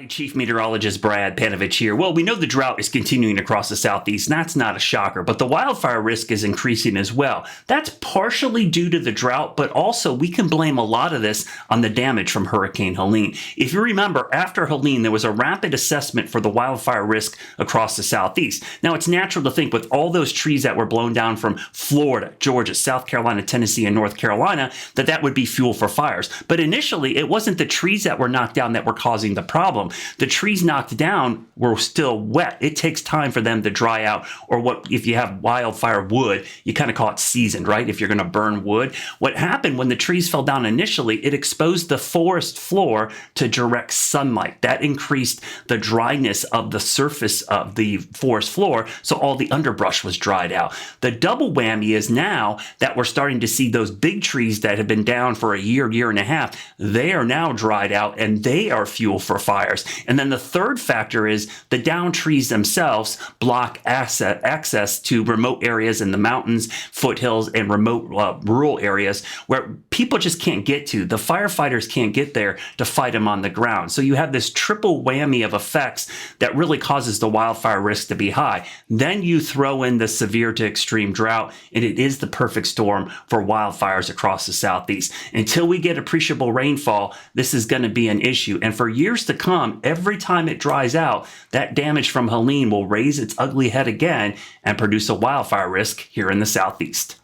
Chief Meteorologist Brad Panovich here. Well, we know the drought is continuing across the southeast, and that's not a shocker, but the wildfire risk is increasing as well. That's partially due to the drought, but also we can blame a lot of this on the damage from Hurricane Helene. If you remember, after Helene, there was a rapid assessment for the wildfire risk across the southeast. Now, it's natural to think with all those trees that were blown down from Florida, Georgia, South Carolina, Tennessee, and North Carolina, that would be fuel for fires. But initially, it wasn't the trees that were knocked down that were causing the problem. The trees knocked down were still wet. It takes time for them to dry out, or what if you have wildfire wood, you kind of call it seasoned, right? If you're going to burn wood. What happened when the trees fell down initially, it exposed the forest floor to direct sunlight. That increased the dryness of the surface of the forest floor, so all the underbrush was dried out. The double whammy is now that we're starting to see those big trees that have been down for a year, year and a half, they are now dried out and they are fuel for fires. And then the third factor is the downed trees themselves block access to remote areas in the mountains, foothills, and remote rural areas where people just can't get to. The firefighters can't get there to fight them on the ground. So you have this triple whammy of effects that really causes the wildfire risk to be high. Then you throw in the severe to extreme drought, and it is the perfect storm for wildfires across the southeast. Until we get appreciable rainfall, this is going to be an issue. And for years to come, every time it dries out, that damage from Helene will raise its ugly head again and produce a wildfire risk here in the southeast.